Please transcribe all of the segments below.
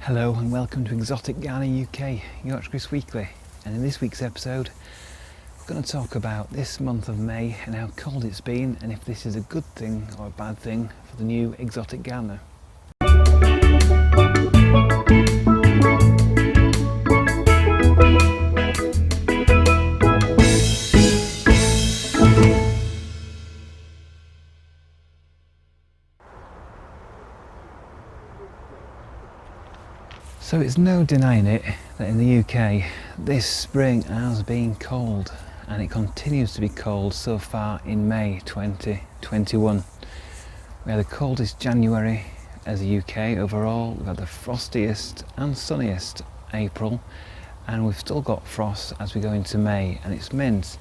Hello and welcome to Exotic Gardening UK, Yorkshire Kris Weekly, and in this week's episode we're going to talk about this month of May and how cold it's been and if this is a good thing or a bad thing for the new exotic gardener. So it's no denying it that in the UK this spring has been cold, and it continues to be cold so far in May 2021. We had the coldest January as the UK overall, we've had the frostiest and sunniest April, and we've still got frost as we go into May, and it's meant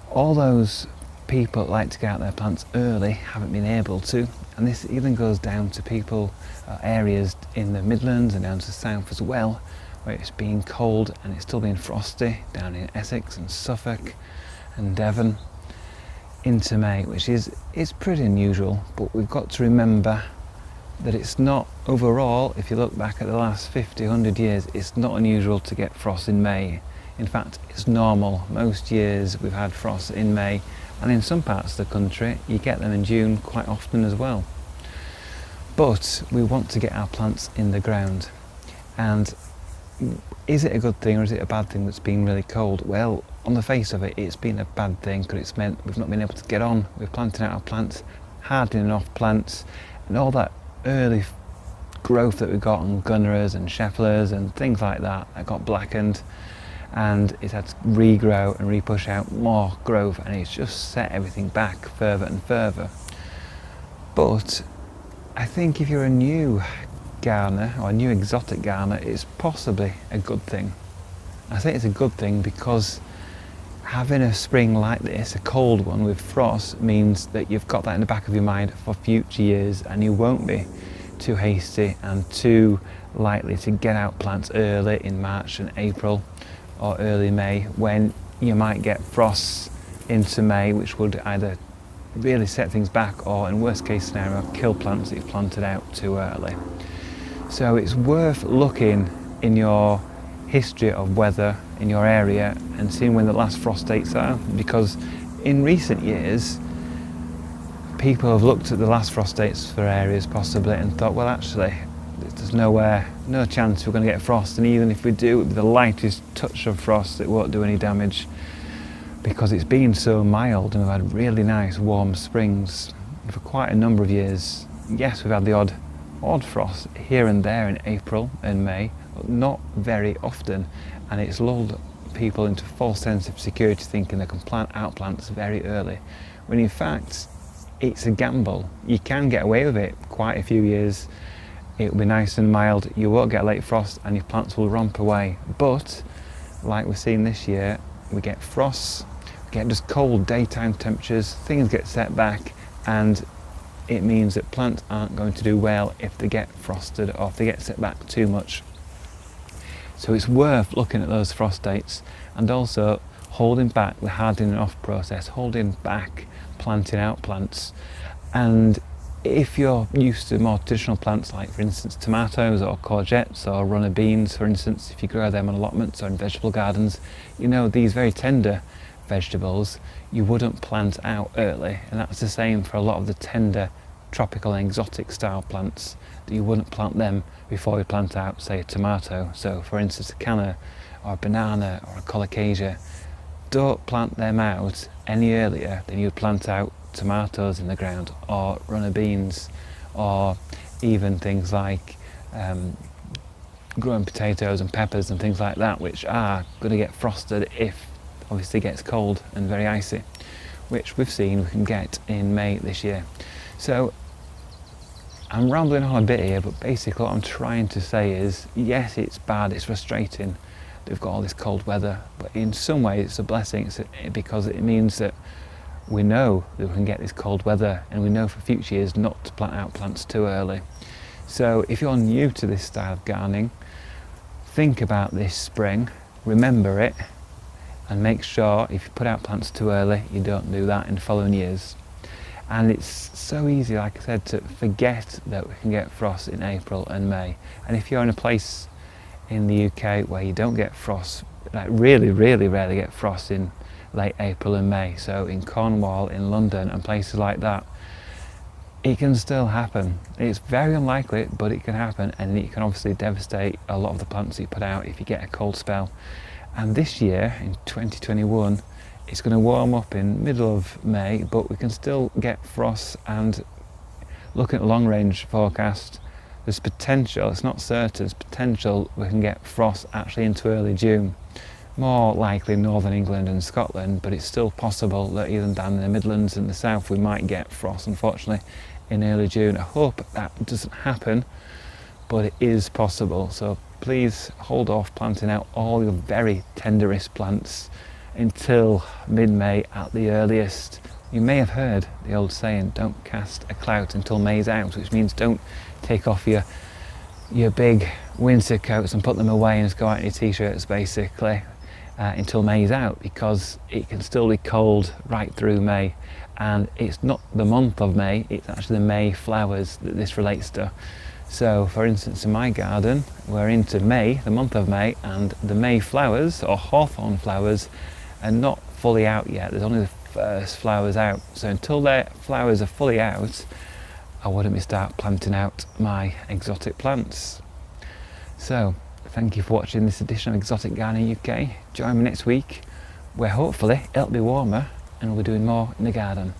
all those people that like to get out their plants early haven't been able to, and this even goes down to people areas in the Midlands and down to the south as well, where it's been cold and it's still been frosty down in Essex and Suffolk and Devon into May, which is pretty unusual. But we've got to remember that it's not overall, if you look back at the last 50, 100 years, it's not unusual to get frost in May. In fact, it's normal. Most years we've had frost in May, and in some parts of the country you get them in June quite often as well. But we want to get our plants in the ground, and is it a good thing or is it a bad thing that's been really cold? Well, on the face of it, it's been a bad thing because it's meant we've not been able to get on with planting out our plants, hardening off plants, and all that early growth that we got on gunneras and schefflers and things like that got blackened, and it's had to regrow and repush out more growth, and it's just set everything back further and further. But I think if you're a new gardener or a new exotic gardener, it's possibly a good thing. I think it's a good thing because having a spring like this, a cold one with frost, means that you've got that in the back of your mind for future years, and you won't be too hasty and too likely to get out plants early in March and April or early May, when you might get frosts into May, which would either really set things back or, in worst case scenario, kill plants that you've planted out too early. So it's worth looking in your history of weather in your area and seeing when the last frost dates are, because in recent years people have looked at the last frost dates for areas possibly and thought, well, actually there's no chance we're going to get frost, and even if we do, with the lightest touch of frost it won't do any damage, because it's been so mild and we've had really nice warm springs for quite a number of years. Yes, we've had the odd frost here and there in April and May, but not very often, and it's lulled people into a false sense of security thinking they can plant out plants very early, when in fact it's a gamble. You can get away with it quite a few years, it will be nice and mild, you won't get late frost and your plants will romp away. But like we've seen this year, we get frosts, we get just cold daytime temperatures, things get set back, and it means that plants aren't going to do well if they get frosted or if they get set back too much. So it's worth looking at those frost dates and also holding back the hardening off process, holding back planting out plants. And if you're used to more traditional plants like, for instance, tomatoes or courgettes or runner beans, for instance, if you grow them on allotments or in vegetable gardens, you know these very tender vegetables you wouldn't plant out early, and that's the same for a lot of the tender tropical and exotic style plants, that you wouldn't plant them before you plant out, say, a tomato. So for instance, a canna or a banana or a colocasia, don't plant them out any earlier than you'd plant out tomatoes in the ground or runner beans, or even things like growing potatoes and peppers and things like that, which are going to get frosted if obviously it gets cold and very icy, which we've seen we can get in May this year. So I'm rambling on a bit here, but basically what I'm trying to say is, yes, it's bad, it's frustrating that we've got all this cold weather, but in some ways it's a blessing, because it means that we know that we can get this cold weather, and we know for future years not to plant out plants too early. So if you're new to this style of gardening, think about this spring, remember it, and make sure if you put out plants too early you don't do that in the following years. And it's so easy, like I said, to forget that we can get frost in April and May. And if you're in a place in the UK where you don't get frost, like really rarely get frost in late April and May, so in Cornwall, in London and places like that, it can still happen. It's very unlikely, but it can happen, and it can obviously devastate a lot of the plants that you put out if you get a cold spell. And this year, in 2021, it's going to warm up in middle of May, but we can still get frost. And looking at long range forecast, there's potential, it's not certain, there's potential we can get frost actually into early June. More likely northern England and Scotland, but it's still possible that even down in the Midlands and the south we might get frost, unfortunately, in early June. I hope that doesn't happen, but it is possible. So please hold off planting out all your very tenderest plants until mid-May at the earliest. You may have heard the old saying, don't cast a clout until May's out, which means don't take off your big winter coats and put them away and just go out in your t-shirts basically until May's out, because it can still be cold right through May. And it's not the month of May, it's actually the May flowers that this relates to. So for instance, in my garden, we're into May, the month of May, and the May flowers, or hawthorn flowers, are not fully out yet. There's only the first flowers out. So until their flowers are fully out, I wouldn't start planting out my exotic plants. So thank you for watching this edition of Exotic Gardening UK. Join me next week, where hopefully it'll be warmer and we'll be doing more in the garden.